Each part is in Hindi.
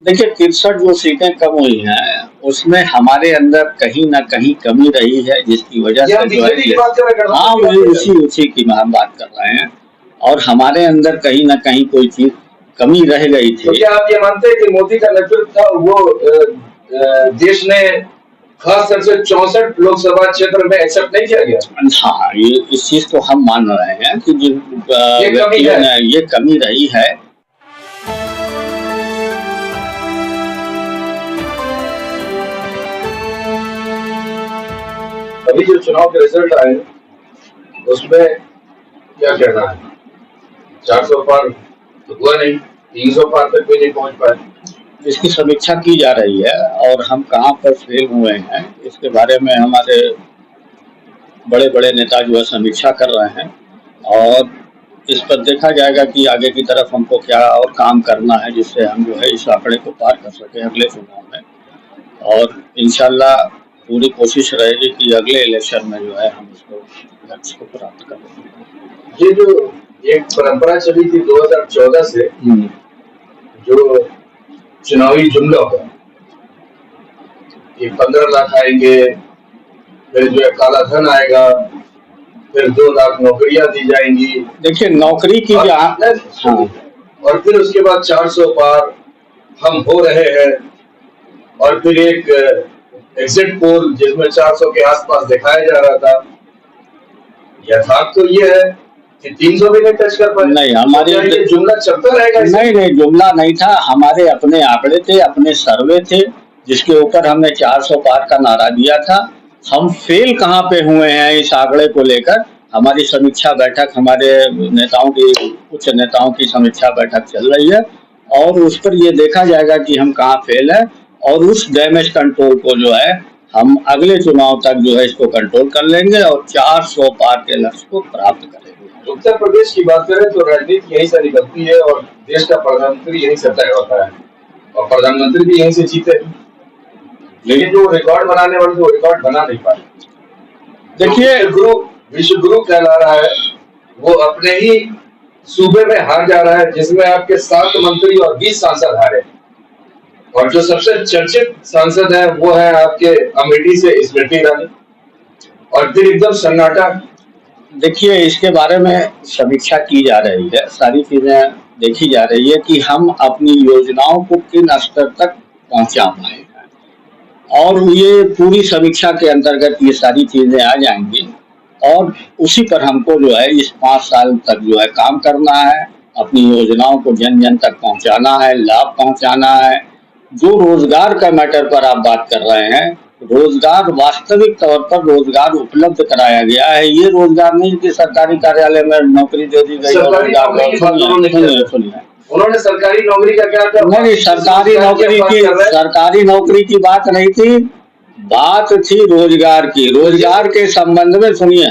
देखिए 63 जो सीटें कम हुई हैं, उसमें हमारे अंदर कहीं न कहीं कमी रही है, जिसकी वजह ये से हम जो है बीजेपी की बात कर रहे हैं, हाँ, गठबंधन की बात कर रहे हैं। उसी की हम बात कर रहे हैं और हमारे अंदर कहीं न कहीं कोई चीज़ कमी रह गई तो थी। क्या आप ये मानते हैं कि मोदी का नेतृत्व था वो देश ने खास तौर से 64 लोकसभा क्षेत्र में एक्सेप्ट नहीं किया गया? हाँ, ये इस चीज़ को हम मान रहे हैं कि जिन ये कमी व्यक्तियों है। ने ये कमी रही है। अभी जो चुनाव के रिजल्ट आए उसमें क्या कहना है? 400 पार तो हुआ नहीं, 300 पार तक भी नहीं पहुंच पाए। इसकी समीक्षा की जा रही है और हम कहाँ पर फेल हुए हैं, इसके बारे में हमारे बड़े-बड़े नेता जो है समीक्षा कर रहे हैं और इस पर देखा जाएगा कि आगे की तरफ हमको क्या और काम करना है, जिससे हम जो है इस आंकड़े को पार कर सकें अगले चुनाव में और इंशाल्लाह पूरी कोशिश रहेगी कि अगले इलेक्शन में जो है हम इसको लक्ष्य को प्राप्त करें। ये जो एक परंपरा चली थी 2014 से जो चुनावी जुमला होगा कि 15 लाख आएंगे, फिर जो है काला धन आएगा, फिर 2 लाख नौकरियां दी जाएंगी। देखिए नौकरी की हाँ, और फिर उसके बाद 400 पार हम हो रहे हैं और फिर एक एग्जिट पोल जिसमें 400 के आसपास दिखाया जा रहा था। यथार्थ तो ये है कि 300 भी नहीं टच कर पाए। नहीं, हमारे ये जुमला चलता रहेगा। नहीं, जुमला नहीं था, हमारे अपने आंकड़े थे, अपने सर्वे थे, जिसके ऊपर हमने 400 पार का नारा दिया था। हम फेल कहाँ पे हुए हैं इस आंकड़े को लेकर, हमारी समीक्षा बैठक, हमारे नेताओं की, कुछ नेताओं की समीक्षा बैठक चल रही है और उस पर ये देखा जाएगा कि हम कहाँ फेल है और उस डैमेज कंट्रोल को जो है हम अगले चुनाव तक जो है इसको कंट्रोल कर लेंगे और 400 पार के लक्ष्य को प्राप्त करेंगे। उत्तर प्रदेश की बात करें तो राजनीति यहीं से निकलती है और देश का प्रधानमंत्री यहीं से तय होता है और प्रधानमंत्री भी यहीं से जीते, लेकिन जो रिकॉर्ड बनाने वाले वो रिकॉर्ड बना नहीं पाए। देखिए विश्व गुरु कहला रहा है वो अपने ही सूबे में हार जा रहा है, जिसमें आपके 7 मंत्री और 20 सांसद हारे और जो सबसे चर्चित सांसद है वो है आपके अमेठी से स्मृति ईरानी और फिर एकदम सन्नाटा। देखिए इसके बारे में समीक्षा की जा रही है, सारी चीजें देखी जा रही है कि हम अपनी योजनाओं को किन स्तर तक पहुंचा पाए हैं और ये पूरी समीक्षा के अंतर्गत ये सारी चीजें आ जाएंगी और उसी पर हमको जो है इस 5 साल तक जो है काम करना है, अपनी योजनाओं को जन जन तक पहुंचाना है, लाभ पहुंचाना है। जो रोजगार का मैटर पर आप बात कर रहे हैं, रोजगार वास्तविक तौर पर रोजगार उपलब्ध कराया गया है, ये रोजगार नहीं कि सरकारी कार्यालय में नौकरी दे दी गई। उन्होंने सरकारी नौकरी का क्या था? नहीं, सरकारी नौकरी की बात नहीं थी, बात थी रोजगार की। रोजगार के संबंध में सुनिए,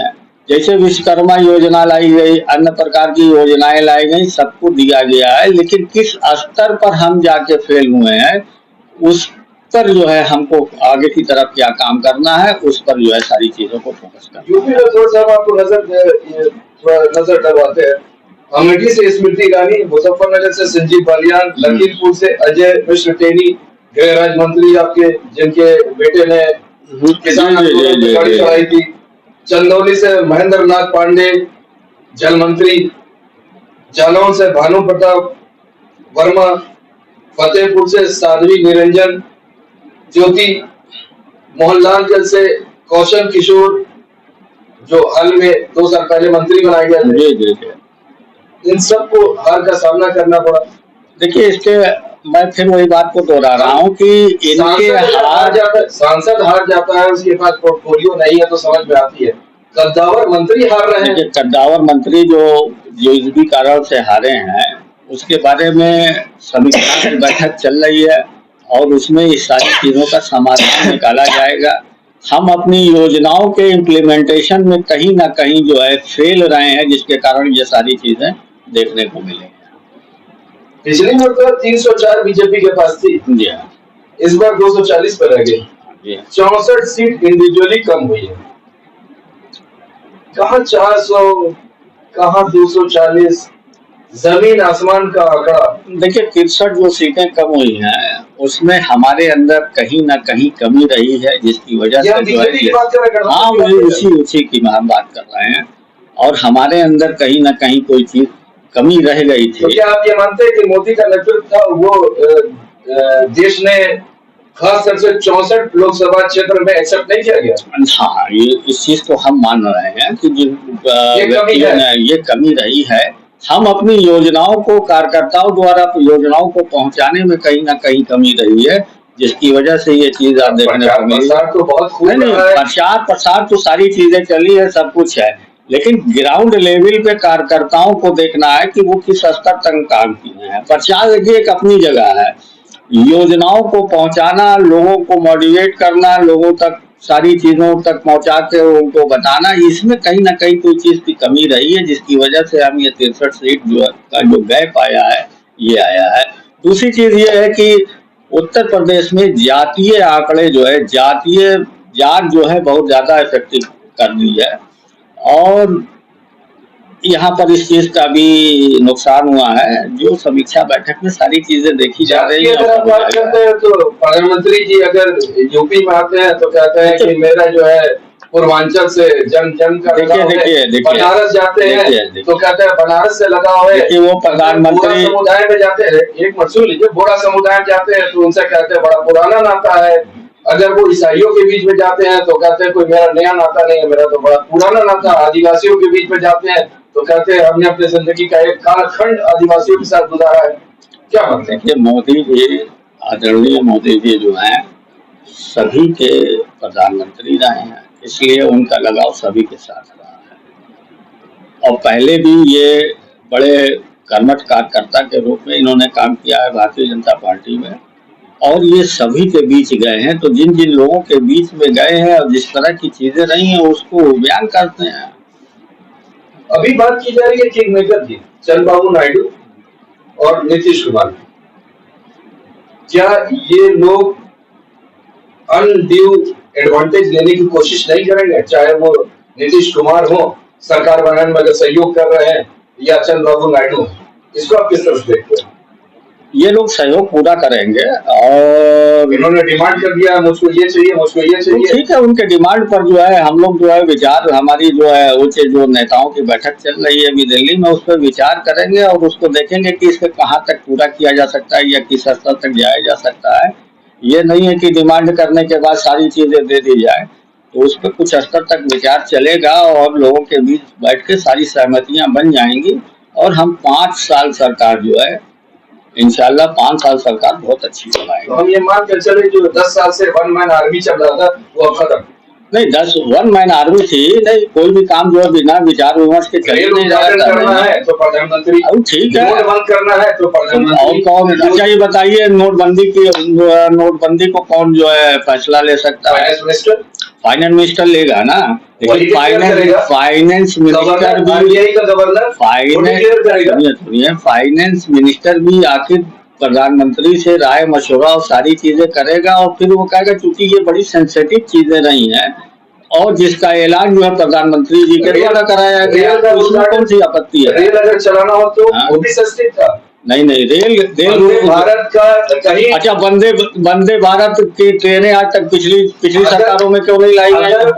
जैसे विश्वकर्मा योजना लाई गई, अन्य प्रकार की योजनाएं लाई गई, सबको दिया गया है, लेकिन किस स्तर पर हम जाके फेल हुए हैं उस पर जो है हमको आगे की तरफ क्या काम करना है उस पर जो है सारी चीजों को फोकस करना। यूपी में थोड़ा सा आपको नजर डलवाते हैं। अमेठी से स्मृति ईरानी, मुजफ्फरनगर से संजीव बालियान, लखीमपुर से अजय मिश्र टेनी, गृह राज्य मंत्री आपके जिनके बेटे ने किसान आंदोलन में गाड़ी चलाई थी, चंदौली से महेंद्र नाथ पांडे जल मंत्री, जालौन से भानु प्रताप वर्मा, फतेहपुर से साध्वी निरंजन ज्योति, मोहनलालगंज से कौशल किशोर जो हाल में 2 साल पहले मंत्री बनाए गए थे। इन सबको हार का सामना करना पड़ा। देखिए इसके मैं फिर वही बात को दोहरा रहा हूँ कि इनके सांसद हार जाता है, उसके पास पोर्टफोलियो नहीं है तो समझ में आती है। कद्दावर मंत्री हार रहे हैं। कद्दावर मंत्री जो इस भी कारण से हारे हैं उसके बारे में समीक्षा की बैठक चल रही है और उसमें इस सारी चीजों का समाधान निकाला जाएगा। हम अपनी योजनाओं के इम्प्लीमेंटेशन में कहीं ना कहीं जो है फेल रहे हैं, जिसके कारण ये सारी चीजें देखने को मिलेंगी। पिछली बार 304 बीजेपी के पास थी, इस बार 240 पर रह गई। 64 सीट इंडिविजुअली कम हुई है। कहाँ 400, कहाँ 240, जमीन आसमान का आंकड़ा। देखिए 63 जो सीटें कम हुई हैं उसमें हमारे अंदर कहीं ना कहीं कमी रही है, जिसकी वजह ये से हम जो है बीजेपी की बात कर रहे हैं, हाँ गठबंधन की बात उसी उसी की हम बात कर रहे हैं। और हमारे अंदर कहीं ना कहीं कोई चीज कमी रह गई तो थी। क्या आप ये मानते हैं कि मोदी का नेतृत्व था वो देश ने खास कर से 64 लोकसभा क्षेत्र में एक्सेप्ट नहीं किया गया? हाँ ये इस चीज को हम मान रहे हैं कि जिन ये कमी व्यक्तियों है। ने ये कमी रही है, हम अपनी योजनाओं को कार्यकर्ताओं द्वारा योजनाओं को पहुंचाने में कहीं ना कहीं कमी रही है, जिसकी वजह से ये चीज आप देखने को मिली। प्रचार तो बहुत खूब नहीं रहा है। प्रचार प्रसार तो सारी चीजें चली है, सब कुछ है, लेकिन ग्राउंड लेवल पे कार्यकर्ताओं को देखना है कि वो किस स्तर तक काम किए हैं। प्रचार देखिए एक अपनी जगह है, योजनाओं को पहुंचाना, लोगों को मोटिवेट करना, लोगों तक सारी चीजों तक पहुंचा के उनको बताना, इसमें कहीं ना कहीं कोई चीज की कमी रही है, जिसकी वजह से हम ये 63 सीट जो का जो गैप आया है ये आया है। दूसरी चीज ये है कि उत्तर प्रदेश में जातीय आंकड़े जो है, जातीय जात जो है बहुत ज्यादा इफेक्टिव कर दी है, और यहाँ पर इस चीज का भी नुकसान हुआ है। जो समीक्षा बैठक में सारी चीजें देखी जा रही है। अगर आप बात करते हैं तो प्रधानमंत्री जी अगर यूपी में आते हैं तो कहते हैं कि मेरा जो है पूर्वांचल से जन जन का लगाव है। बनारस जाते हैं तो कहते हैं बनारस से लगाव है। वो प्रधानमंत्री समुदाय में जाते हैं, एक मिनट सुन लीजिए, बोरा समुदाय में जाते हैं तो उनसे कहते हैं बड़ा पुराना नाता है। अगर वो ईसाइयों के बीच में जाते हैं तो कहते हैं कोई मेरा नया नाता नहीं है, मेरा तो बड़ा पुराना नाता। आदिवासियों के बीच में जाते हैं तो कहते हैं हमने अपने जिंदगी का एक कालखंड आदिवासियों के साथ गुजारा है। क्या मानते हैं? मोदी जी, आदरणीय मोदी जी जो हैं सभी के प्रधानमंत्री रहे हैं, इसलिए उनका लगाव सभी के साथ रहा है। और पहले भी ये बड़े कर्मठ कार्यकर्ता के रूप में इन्होंने काम किया है भारतीय जनता पार्टी में, और ये सभी के बीच गए हैं। तो जिन जिन लोगों के बीच में गए हैं और जिस तरह की चीजें रही हैं उसको बयान करते हैं। अभी बात की जा रही है किंग मेकर की, चंद्रबाबू नायडू और नीतीश कुमार। क्या ये लोग अनड्यू एडवांटेज लेने की कोशिश नहीं करेंगे, चाहे वो नीतीश कुमार हो सरकार बनाने में अगर सहयोग कर रहे हैं, या चंद्रबाबू नायडू? इसको आप किस तरह से देखते हैं? ये लोग सहयोग पूरा करेंगे, और इन्होंने डिमांड कर दिया मुझको ये चाहिए, मुझको ये चाहिए। ठीक है, उनके डिमांड पर जो है हम लोग जो है विचार, हमारी जो है उच्च जो नेताओं की बैठक चल रही है अभी दिल्ली में, उस पर विचार करेंगे और उसको देखेंगे कि इसको कहाँ तक पूरा किया जा सकता है या किस स्तर तक जाया जा सकता है। ये नहीं है कि डिमांड करने के बाद सारी चीजें दे दी जाए, तो उस पर कुछ स्तर तक विचार चलेगा और लोगों के बीच बैठ के सारी सहमतियां बन जाएंगी, और हम 5 साल सरकार जो है इंशाल्लाह 5 साल सरकार बहुत अच्छी चलाएगी। तो हम ये मान कर चले जो 10 साल से वन मैन आर्मी चल रहा था वो अब खत्म? नहीं, 10 वन मैन आर्मी थी नहीं, कोई भी काम जो है बिना विचार विमर्श के चले नहीं करना है तो प्रधानमंत्री, ठीक है, बंद करना है तो प्रधानमंत्री। और कौन? अच्छा ये बताइए, नोटबंदी को कौन जो है फैसला ले सकता है? फाइनेंस मिनिस्टर लेगा ना, लेकिन फाइनेंस मिनिस्टर भी फाइनेंस मिनिस्टर भी आखिर प्रधानमंत्री से राय मशवरा और सारी चीजें करेगा, और फिर वो कहेगा चूंकि ये बड़ी सेंसिटिव चीजें रही हैं और जिसका ऐलान जो है प्रधानमंत्री जी के द्वारा कराया गया, उसमें कौन सी आपत्ति है? रेल अगर चलाना हो तो वो भी सस्ती था। नहीं रेल भारत का कहीं, अच्छा वंदे भारत की ट्रेनें आज तक पिछली सरकारों में क्यों नहीं लाई गई?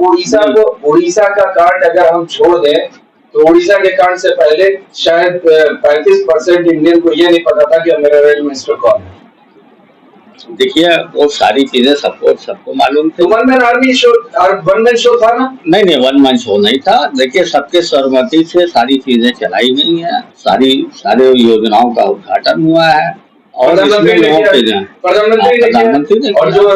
उड़ीसा का कार्ड अगर हम छोड़ दें तो उड़ीसा के कार्ड से पहले शायद 35% इंडियन को ये नहीं पता था कि मेरा रेल मिनिस्टर कौन है। देखिए वो सारी चीजें सबको मालूम थी। One man army show, one man show था ना? नहीं वन मैन शो नहीं था। देखिए सबके सहमति से सारी चीजें चलाई गई हैं, सारे योजनाओं का उद्घाटन हुआ है, और इसमें लोगों के प्रधानमंत्री ने और जो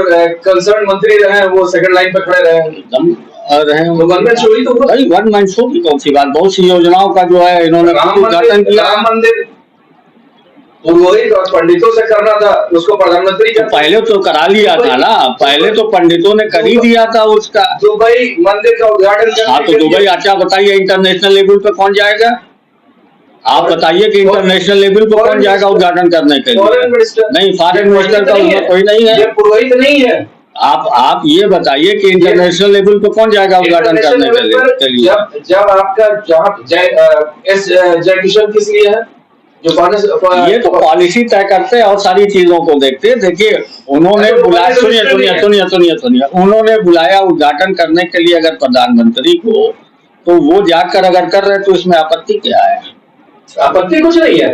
कंसर्न मंत्री रहे वो सेकंड लाइन पे खड़े रहे एकदम रहे। वन मैन शो ही तो भाई, वन मैन शो की कौन सी बात? बहुत सी योजनाओं का जो है इन्होंने उद्घाटन किया। राम मंदिर पुरोहित और पंडितों से करना था, उसको प्रधानमंत्री तो पहले तो करा लिया था ना, पहले तो पंडितों ने कर ही दिया था उसका। दुबई मंदिर का उद्घाटन। हाँ तो दुबई, अच्छा बताइए इंटरनेशनल लेवल पे कौन जाएगा? आप बताइए कि इंटरनेशनल लेवल पे कौन जाएगा उद्घाटन करने के लिए? नहीं, फॉरेन मिनिस्टर का कोई नहीं है, पुरोहित नहीं है। आप ये बताइए कि इंटरनेशनल लेवल पे कौन जाएगा उद्घाटन करने के लिए? जब आपका जय किशन किस लिए है? जो ये तो पॉलिसी तय करते हैं और सारी चीजों को देखते हैं। देखिए उन्होंने बुलाया, सुनिए, उन्होंने बुलाया उद्घाटन करने के लिए अगर प्रधानमंत्री को, तो वो जाकर अगर कर रहे तो इसमें आपत्ति क्या है? आपत्ति कुछ नहीं है।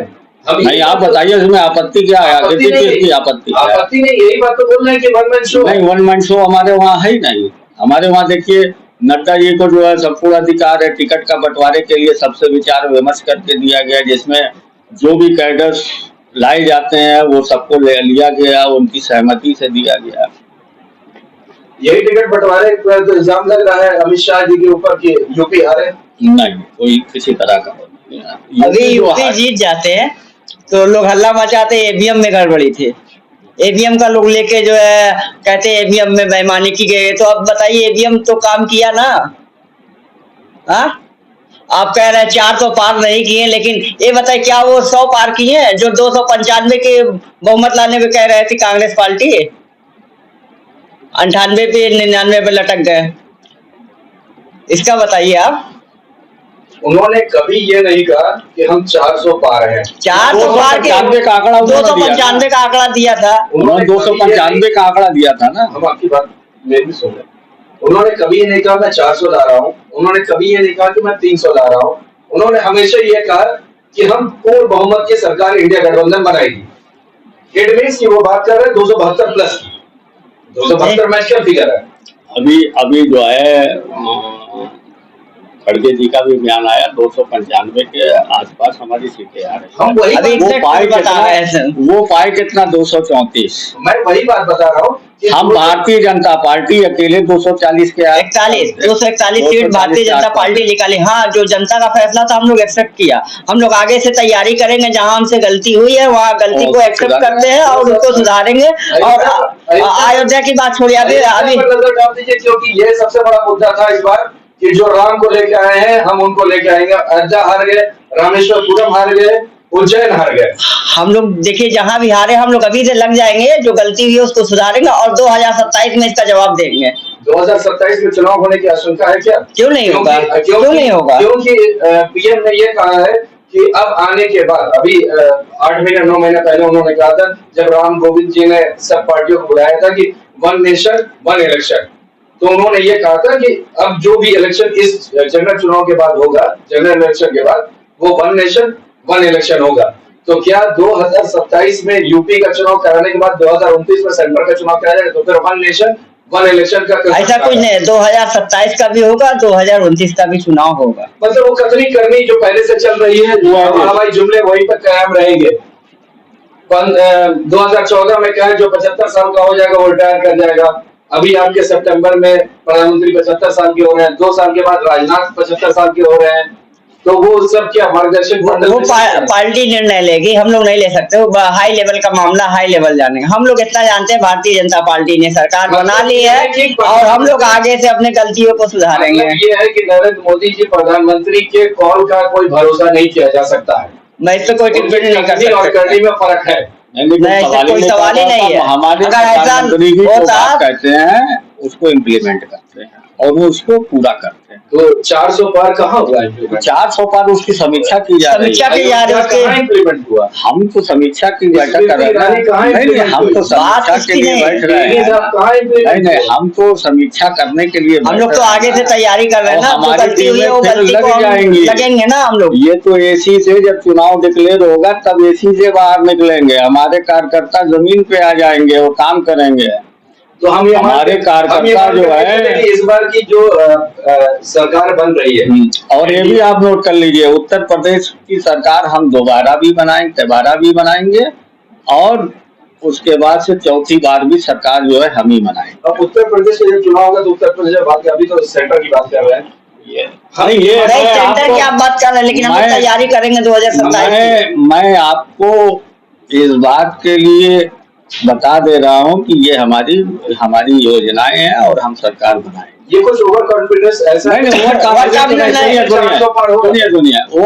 नहीं, आप बताइए इसमें आपत्ति क्या है? किसी चीज की आपत्ति है? आपत्ति नहीं, यही बात तो बोल रहे हैं कि वन मैन शो नहीं, वन मैन शो हमारे वहाँ है ही नहीं। हमारे वहाँ देखिए नड्डा जी को जो है संपूर्ण अधिकार है, टिकट का बंटवारे के लिए सबसे विचार विमर्श करके दिया गया, जिसमें जो भी कैडर्स लाए जाते हैं वो सबको लिया गया, उनकी सहमति से दिया गया। यही टिकट बंटवारे का इल्जाम लग रहा है अमित शाह जी के ऊपर कि यूपी हारे। नहीं, कोई किसी तरह का नहीं है। अभी यूपी जीत जाते हैं तो लोग हल्ला मचाते ईवीएम में गड़बड़ी थी, ईवीएम का लोग लेके जो है कहते हैं ईवीएम में बेईमानी की गई। तो अब बताइए ईवीएम तो काम किया ना? हाँ, आप कह रहे हैं 4 तो पार नहीं किए, लेकिन ये बताइए क्या वो 100 पार किए हैं जो 295 के बहुमत लाने में कह रहे थी कांग्रेस पार्टी? 98 पे 99 पे लटक गए। इसका बताइए आप। उन्होंने कभी ये नहीं कहा कि हम 400 पार हैं। 400 पार के 295 का आंकड़ा 295 का आंकड़ा दिया था। उन्होंने 295 का आंकड़ा दिया था ना। हम आपकी बात मेरी भी सुन रहे। उन्होंने कभी ये नहीं कहा मैं 400 ला रहा हूँ, उन्होंने कभी ये नहीं कहा कि मैं 300 ला रहा हूँ। उन्होंने हमेशा ये कहा कि हम पूर्ण बहुमत की सरकार इंडिया गठबंधन बनाएगी। इट मींस कि वो बात कर रहे हैं 272 प्लस की। 272 मैच क्या फिगर है? अभी जो है खड़गे जी का भी बयान आया 295 के आसपास हमारी सीटें आ रही हम वही अभी वो पाए बता रहे हैं सर। वो पाए कितना 234। मैं वही बात बता रहा हूँ कि हम भारतीय जनता पार्टी अकेले 240 के 241 सीट भारतीय जनता पार्टी निकाली। हाँ, जो जनता का फैसला था हम लोग एक्सेप्ट किया। हम लोग आगे से तैयारी करेंगे, जहां हमसे गलती हुई है वहां गलती को एक्सेप्ट करते हैं और उसको सुधारेंगे। और अयोध्या की बात छोड़िए, अभी नजर डाल दीजिए, क्योंकि ये सबसे बड़ा मुद्दा था इस बार कि जो राम को लेके आए हैं हम उनको लेके आएंगे। अयोध्या हार गए, रामेश्वरपुरम हार गए, उज्जैन हार गए। हम लोग देखिए जहां भी हारे हम लोग अभी से लग जाएंगे, जो गलती हुई है उसको सुधारेंगे और 2027 में इसका जवाब देंगे। 2027 में चुनाव होने की आशंका है क्या? क्यों नहीं होगा? क्यों नहीं होगा? क्योंकि पीएम ने ये कहा है कि अब आने के बाद, अभी 8 महीने 9 महीने पहले उन्होंने कहा था जब राम गोविंद जी ने सब पार्टियों को बुलाया था कि वन नेशन वन इलेक्शन, तो उन्होंने ये कहा था कि अब जो भी इलेक्शन इस जनरल चुनाव के बाद होगा, जनरल इलेक्शन के बाद, वो वन नेशन वन इलेक्शन होगा। तो क्या 2027 में यूपी का चुनाव कराने के बाद 2029 में सेंटर का चुनाव कराया जाएगा? तो फिर वन नेशन वन इलेक्शन का ऐसा कुछ नहीं, 2027 का भी होगा, 2029 का भी चुनाव होगा। मतलब वो कतरी करनी जो पहले से चल रही है, हवाई जुमले वहीं पर कायम रहेंगे। 2014 में क्या है, जो 75 साल का हो जाएगा वो रिटायर कर जाएगा। अभी आपके सितंबर में प्रधानमंत्री 75 साल के हो रहे हैं, 2 साल के बाद राजनाथ 75 साल के हो रहे हैं। तो वो सब क्या मार्गदर्शक वो पार्टी निर्णय लेगी, हम लोग नहीं ले सकते। वो हाई लेवल का मामला, हाई लेवल जानेंगे। हम लोग इतना जानते हैं भारतीय जनता पार्टी ने सरकार बना ली है और हम लोग आगे से अपने गलतियों को सुधारेंगे। ये है कि नरेंद्र मोदी जी प्रधानमंत्री के कॉल का कोई भरोसा नहीं किया जा सकता है। मैं इस पर कोई टिप्पणी नहीं कर सकता। करने में फर्क है, कोई सवाल ही नहीं है। हमारे प्रधानमंत्री जी जो बात कहते हैं उसको इम्प्लीमेंट करते हैं और वो उसको पूरा करते हैं। तो 400 पार कहाँ हुआ? 400 पार उसकी समीक्षा की जा रही है। इम्प्लीमेंट हुआ? हम तो समीक्षा की बैठक कर रहे हैं। नहीं, हम तो समीक्षा के लिए बैठ रहे हैं। नहीं, हम तो समीक्षा करने के लिए हम लोग तो आगे से तैयारी कर रहे हैं ना। जो गलती हुई है वो गलती को लगेंगे ना हम लोग। ये तो एसी से जब चुनाव डिक्लेयर होगा तब एसी से बाहर निकलेंगे। हमारे कार्यकर्ता जमीन पे आ जाएंगे और काम करेंगे। तो हम हमारे कार्यकर्ता जो है इस बार की जो सरकार बन रही है, और ये भी आप नोट कर लीजिए, उत्तर प्रदेश की सरकार हम दोबारा भी बनाएंगे और उसके बाद से चौथी बार भी सरकार जो है हम ही बनाएंगे। अब उत्तर प्रदेश में जब चुनाव होगा तो उत्तर प्रदेश बात कर, अभी तो सेंटर की बात कर रहे हैं। ये सेंटर की आप बात कर रहे हैं, लेकिन हम तैयारी करेंगे 2027। मैं आपको इस बात के लिए बता दे रहा हूं कि ये हमारी योजनाएं हैं और हम सरकार बनाएंगे। ये कुछ ओवर कॉन्फिडेंस ऐसा नहीं, ओवर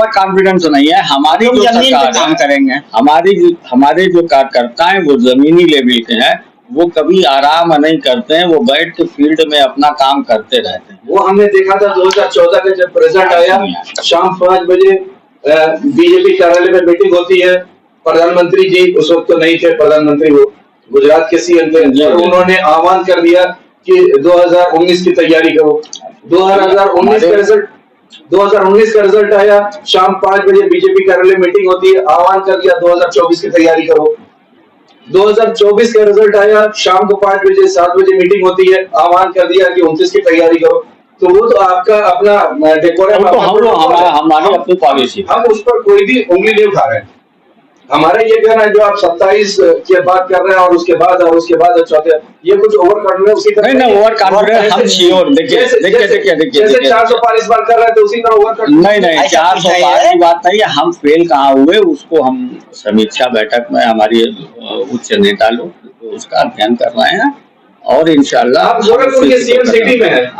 कॉन्फिडेंस नहीं है। हमारी जो सरकार काम करेंगे, हमारे जो कार्यकर्ता हैं वो जमीनी लेवल के हैं। वो कभी आराम नहीं करते हैं, वो बैठ के फील्ड में अपना काम करते रहते हैं। वो हमने देखा था 2014 का जब रिजल्ट आया शाम 5 बजे बीजेपी कार्यालय में मीटिंग होती है, प्रधानमंत्री जी उस वक्त तो नहीं थे, प्रधानमंत्री वो गुजरात के सीएम थे, और उन्होंने आह्वान कर दिया कि 2019 की तैयारी करो। 2019 का रिजल्ट आया, शाम 5 बजे बीजेपी कार्यालय मीटिंग होती है, आह्वान कर दिया 2024 की तैयारी करो। 2024 का रिजल्ट आया, शाम को 5 बजे 7 बजे मीटिंग होती है, आह्वान कर दिया कि 29 की तैयारी करो। तो वो तो आपका अपना डेकोरम, हमारी अपनी पॉलिसी, हम उस पर कोई भी उंगली नहीं उठा रहे हैं। हमारा ये कहना है जो आप 27 की बात कर रहे हैं और उसके बाद चौथे, ये कुछ ओवर कॉन्फिडेंस उसी तरह नहीं ओवर कॉन्फिडेंस हम श्योर। देखिए जैसे 400 पार इस बार कर रहे हैं तो उसी तरह ओवर कॉन्फिडेंस नहीं 400 पार की बात नहीं है। हम फेल कहाँ हुए उसको हम समीक्षा बैठक में हमारी उच्च नेता लोग उसका अध्ययन कर रहे हैं और इंशाल्लाह। आप गोरखपुर के सीएम सिटी में है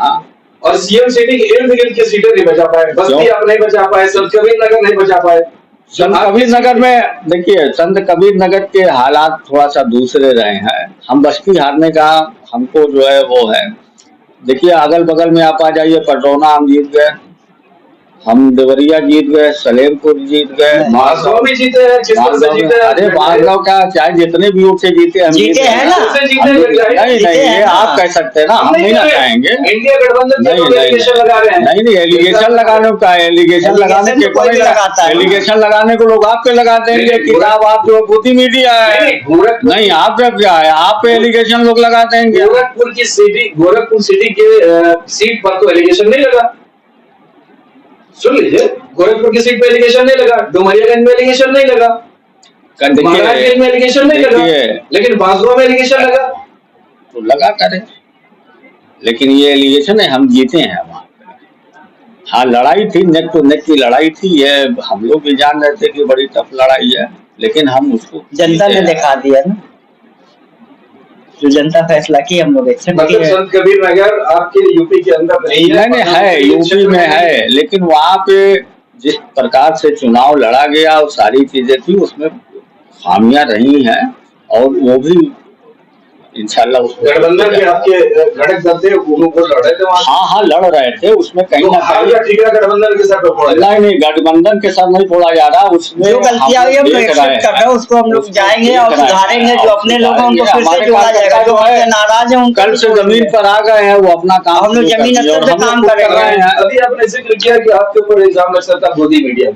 और सीएम सिटी के इर्द गिर्द की सीटें नहीं बचा पाए, बस्ती आप नहीं बचा पाए, संत कबीर नगर नहीं बचा पाए। संत कबीर नगर में देखिए, संत कबीर नगर के हालात थोड़ा सा दूसरे रहे हैं। हम बस्ती हारने का हमको जो है वो है। देखिए अगल बगल में आप आ जाइए, पटरौना हम जीत गए, हम देवरिया जीत गए, सलेमपुर जीत गए, मालगांव भी जीते हैं। अरे मालगांव का चाहे जितने भी वोट से जीते हम जीते हैं ना। नहीं ये आप कह सकते हैं ना, हम नहीं ना कहेंगे। इंडिया गठबंधन नहीं एलिगेशन लगाने का, एलिगेशन लगाने के कोई लगाता है, एलिगेशन लगाने को लोग आप पे लगा देंगे किताब आप जो बुद्धि मीडिया है। नहीं आप क्या है, आप पे एलिगेशन लोग लगा देंगे। गोरखपुर सिटी के सीट पर तो एलिगेशन नहीं लगा। सुन लीजिए, गोरखपुर की सीट पे एलिगेशन नहीं लगा, डुमरियागंज में एलिगेशन नहीं लगा, महाराजगंज में एलिगेशन नहीं लगा, लेकिन बांसगांव में एलिगेशन लगा। तो लगा करे, लेकिन ये एलिगेशन है हम जीते हैं वहाँ। हाँ लड़ाई थी, नेक टू नेक की लड़ाई थी, ये हम लोग भी जान रहे थे कि बड़ी टफ लड़ाई है, लेकिन हम उसको जनता ने दिखा दिया ना, जो जनता फैसला की हम लोग मतलब संत कबीर नगर आपके यूपी के अंदर नहीं है, यूपी में है, लेकिन वहाँ पे जिस प्रकार से चुनाव लड़ा गया और सारी चीजें थी उसमें खामियां रही हैं और वो भी इंशाल्लाह उसको गठबंधन के आपके घटक दल थे वो लड़ रहे थे। हाँ लड़ रहे थे, उसमें कहीं ना कहीं गठबंधन के साथ नहीं गठबंधन के साथ नहीं फोड़ा जा रहा, उसमें जो गलतियां हुई हम एक्सेप्ट कर रहे हैं, उसको हम लोग जाएंगे और सुधारेंगे। जो अपने लोग हैं उनको फिर से जोड़ा जाएगा, जो हमसे नाराज है कल से जमीन पर आ गए हैं वो अपना काम, हम लोग जमीन स्तर पे काम कर रहे हैं। अभी आपने जिक्र किया कि आपके ऊपर इल्जाम लग सकता है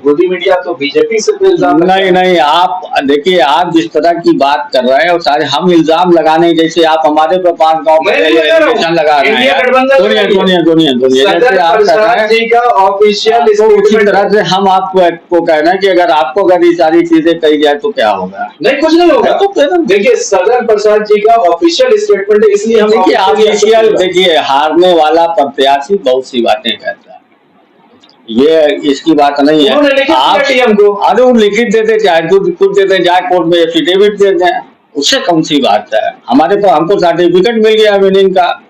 गोदी मीडिया तो बीजेपी से इल्जाम नहीं आप देखिए, आप जिस तरह की बात कर रहे हैं और सारे हम इल्जाम लगाने जैसे आप हमारे पे 5 गाँव में एलिगेशन लगा रहे हैं। उसी तरह से हम आपको कहना है कि अगर आपको अगर ये सारी चीजें कही जाए तो क्या होगा? नहीं कुछ नहीं होगा। तो देखिए सदन प्रसाद जी का ऑफिशियल स्टेटमेंट है, इसलिए हम देखिए हारने वाला प्रत्याशी बहुत सी बातें कहता है, ये इसकी बात नहीं है। आप अरे वो लिखित देते, चाहे खुद देते, चाहे कोर्ट में एफिडेविट देते हैं, उससे कौन सी बात है? हमारे तो हमको सर्टिफिकेट मिल गया विनिंग का,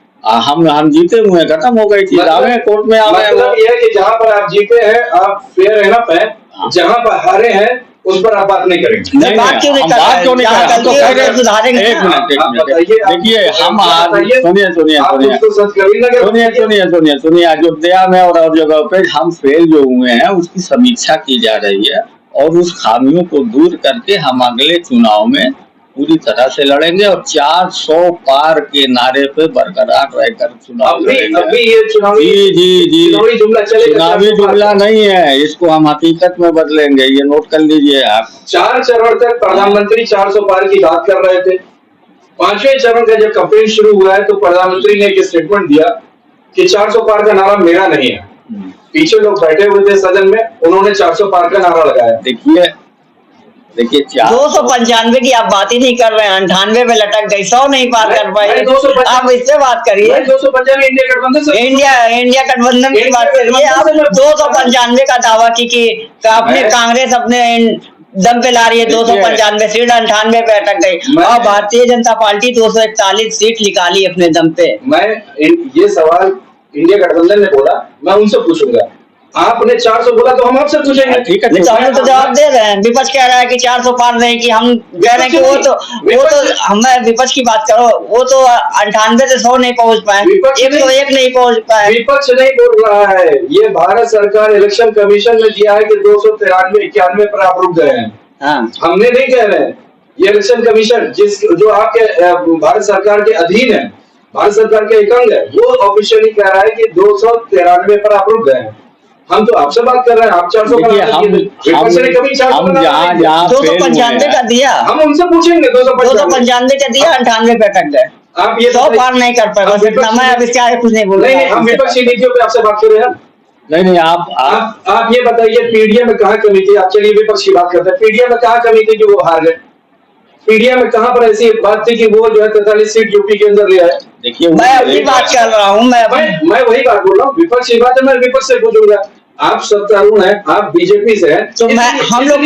हम जीते हुए, खत्म हो गई चीज। कोर्ट में आ गए। मतलब ये है कि जहाँ पर आप जीते हैं आप फेयर है ना पे, जहाँ पर हारे हैं उस पर आप बात नहीं करेंगे। नहीं बात क्यों नहीं कर रहे? एक मिनट देखिए, हम सुनिए अयोध्या में और जगह पे हम फेल जो हुए हैं उसकी समीक्षा की जा रही है और उस खामियों को दूर करके हम अगले चुनाव में पूरी तरह से लड़ेंगे और 400 पार के नारे पे बरकरार रहकर चुनाव लड़ेंगे। अभी ये चुनावी जुमला नहीं है, इसको हम हकीकत में बदलेंगे, ये नोट कर लीजिए आप। 4 चरण तक प्रधानमंत्री 400 पार की बात कर रहे थे। 5वें चरण का जब कैंपेन शुरू हुआ है तो प्रधानमंत्री ने एक स्टेटमेंट दिया कि 400 पार का नारा मेरा नहीं है। पीछे लोग बैठे हुए थे सदन में, उन्होंने 400 पार का नारा लगाया। देखिए 295 की आप बात ही नहीं कर रहे हैं, 98 पे लटक गई, 100 नहीं पार कर पाए। आप इससे बात करिए, 295 इंडिया गठबंधन की बात करिए। आप 295 का दावा की अपने कांग्रेस अपने दम पे ला रही है, 295 सीट 98 पे अटक गई और भारतीय जनता पार्टी 241 सीट निकाली अपने दम पे। मैं ये सवाल इंडिया गठबंधन ने बोला, मैं उनसे पूछूंगा आपने 400 बोला तो हम आपसे पूछेंगे। ठीक है, नहीं तो हम लोग तो जवाब दे रहे हैं। विपक्ष कह रहा है कि 400 पार नहीं, कि हम कह रहे हैं कि वो तो हमें विपक्ष की बात करो, वो तो 98 से 100 नहीं पहुंच पाए, 101 नहीं पहुंच पाए। विपक्ष नहीं बोल रहा है, ये भारत सरकार इलेक्शन कमीशन ने दिया है कि 293-91 पर आप रुक गए हैं। हाँ, हमने नहीं कह रहे हैं, ये इलेक्शन कमीशन जो आपके भारत सरकार के अधीन है, भारत सरकार के एक अंग है, वो ऑफिशियली कह रहा है कि 293 पर आप रुक गए हैं। हम तो आपसे बात कर रहे हैं, आप 400 का विपक्ष ने कभी 400 295 का दिया, हम उनसे पूछेंगे 295 का दिया, 98 पे अटक गए। आप ये 100 पार नहीं कर पाए, बस इतना। मैं अब इसके आगे कुछ नहीं बोल रहा। नहीं, हम विपक्षी नीतियों पे आपसे बात कर रहे हैं। नहीं, आप ये बताइए, पीडीए में कहाँ कमी थी? आप चलिए विपक्ष की बात करते हैं, पीडीए में कहाँ कमी थी कि वो हार गए? पीडीए में कहाँ पर ऐसी बात थी कि वो जो है 43 सीट यूपी के अंदर लिया है? देखिए, मैं अपनी बात कर रहा हूँ, मैं वही बात बोल रहा हूँ, विपक्ष की बात है, मैं विपक्ष से पूछूंगा। आप सत्तारूढ़ हैं, आप बीजेपी से हैं, तो हम लोग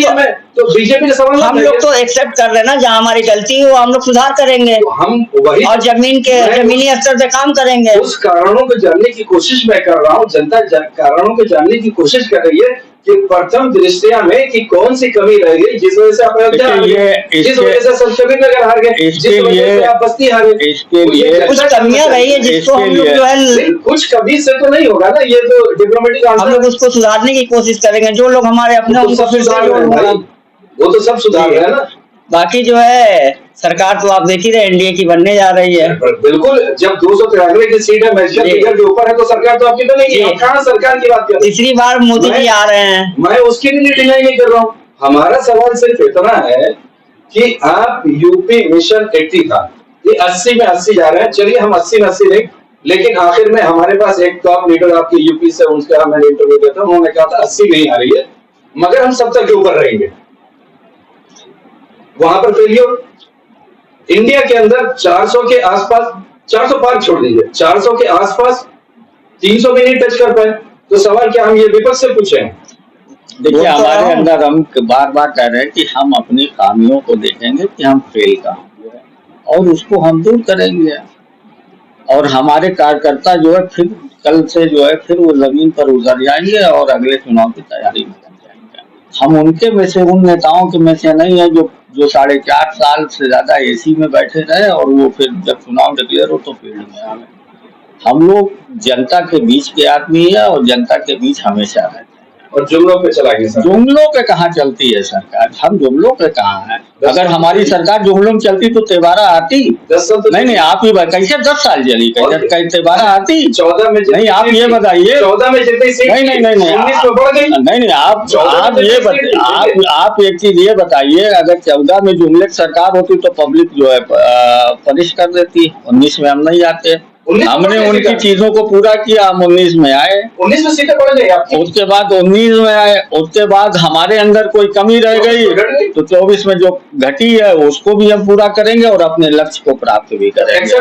तो बीजेपी से सवाल हम लोग तो एक्सेप्ट कर रहे हैं ना, जहाँ हमारी गलती है वो हम लोग सुधार करेंगे, तो हम वही और जमीनी स्तर पे काम करेंगे। उस कारणों को जानने की कोशिश मैं कर रहा हूँ, जनता कारणों को जानने की कोशिश कर रही है कि प्रथम दृष्टया में कि कौन सी कमी रह गई जिस वजह से आप अयोध्या हार गए, जिस वजह से संतकबीर नगर हार गए, जिस वजह से आप बस्ती हार गए। इसके लिए कुछ कमियां रही है जिसको हम लोग जो है, कुछ कमी से तो नहीं होगा ना, ये तो डिप्लोमेटिक हम लोग उसको सुधारने की कोशिश करेंगे। जो लोग हमारे अपने उनको फिर से वो तो सब सुधार रहे हैं ना। बाकी जो है सरकार तो आप देख ही रहे, एनडीए की बनने जा रही है। बिल्कुल, जब 293 की सीट है, मैजिस्ट्रेट फिगर के ऊपर है, तो सरकार तो आपकी बनेगी। आप कहाँ सरकार की बात कर रहे हैं? तीसरी बार मोदी जी आ रहे हैं, मैं उसकी भी डिनाई नहीं कर रहा हूँ। हमारा सवाल सिर्फ इतना है कि आप यूपी मिशन 80 था, ये 80 में 80 जा रहे हैं। चलिए हम 80 में 80 नहीं, लेकिन आखिर में हमारे पास एक टॉप लीडर आपके यूपी से, उनका मैंने इंटरव्यू दिया था, उन्होंने कहा था 80 नहीं आ रही है, मगर हम 70 के ऊपर रहेंगे। वहां पर फेलियर। इंडिया के अंदर 400 के आसपास, 400 पार छोड़ दीजिए, 400 के आसपास 300 भी नहीं टच कर पाए। तो सवाल क्या हम ये विपक्ष से पूछें? देखिए, हमारे अंदर हम बार बार कह रहे हैं कि हम अपनी खामियों को देखेंगे कि हम फेल कहाँ हुए और उसको हम दूर करेंगे, और हमारे कार्यकर्ता जो है फिर कल से जो है फिर वो जमीन पर उतर जाएंगे और अगले चुनाव की तैयारी में लग जाएंगे। हम उनके में से, उन नेताओं के में से नहीं है जो 4.5 साल से ज्यादा एसी में बैठे रहे और वो फिर जब चुनाव डिक्लेयर हो तो फील्ड में आ गए। हम लोग जनता के बीच के आदमी है और जनता के बीच हमेशा रहते हैं। और जुमलों पे चला गया सर। जुमलों पे कहाँ चलती है सरकार? हम जुमलों पे कहाँ है? अगर हमारी सरकार जुमलों में चलती तो तेबारा आती। 10 साल तो नहीं, आप ही कैसे 10 साल चली, कैसे तेबारा आती? 14 में नहीं, आप ये बताइए। 14 में जितनी सीट, नहीं, 19 में बढ़ गई। नहीं, आप एक चीज ये बताइए, अगर 14 में जुमले की सरकार होती तो पब्लिक जो है पनिश कर देती। 19 में हम नहीं आते, हमने उनकी चीजों को पूरा किया, हम 19 में आए। 19 में सीटें बढ़ गई आपकी। उसके बाद 19 में आए, उसके बाद हमारे अंदर कोई कमी रह गई तो 24 में जो घटी है उसको भी हम पूरा करेंगे और अपने लक्ष्य को प्राप्त भी करेंगे।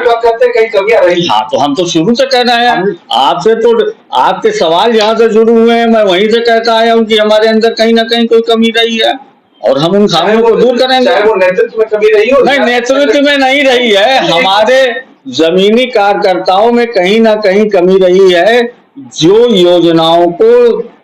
कहीं कमियां रही? हाँ, तो हम तो शुरू से कह रहे हैं आपसे, तो आपके सवाल जहाँ से शुरू हुए हैं मैं वहीं से कहता आया हूँ कि हमारे अंदर कहीं ना कहीं कोई कमी रही है और हम उन खामियों को दूर करेंगे। चाहे वो नेतृत्व में कमी रही हो। नहीं, नेतृत्व में नहीं रही है, हमारे जमीनी कार्यकर्ताओं में कहीं ना कहीं कमी रही है जो योजनाओं को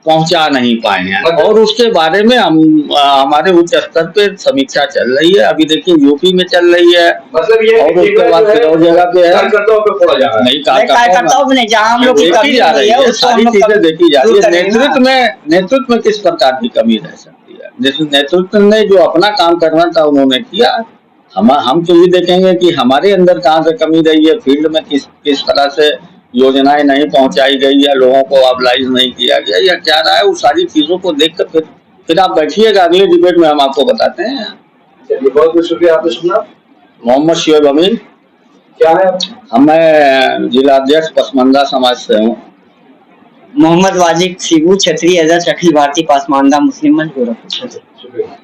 पहुंचा नहीं पाए हैं, और उसके बारे में हम हमारे उच्च स्तर पे समीक्षा चल रही है। अभी देखिए यूपी में चल रही है, मतलब ये और उसके बाद फिर और जगह पे है, कार्यकर्ताओं पे फोड़ा जा रहा है। नहीं, कार्यकर्ताओं में नहीं, जहाँ हम लोग देखी जा रही है सारी चीजें देखी जा रही है। नेतृत्व में किस प्रकार की कमी रह सकती है? नेतृत्व ने जो अपना काम करना था उन्होंने किया। हम तो ये देखेंगे कि हमारे अंदर कहाँ से कमी रही है, फील्ड में किस तरह से योजनाएं नहीं पहुंचाई गई या लोगों को मोबिलाइज नहीं किया गया या क्या रहा है, उस सारी चीजों को देखकर फिर आप बैठिएगा, अगले डिबेट में हम आपको बताते हैं। चलिए, बहुत बहुत शुक्रिया। आपने सुना? मोहम्मद शुएब अमीन। क्या है? मैं जिला अध्यक्ष पसमानदा समाज से हूँ। मोहम्मद वाजिद शिबू, क्षेत्रीय अध्यक्ष अखिल भारतीय पसमानदा मुस्लिम मंच गोरखपुर। शुक्रिया।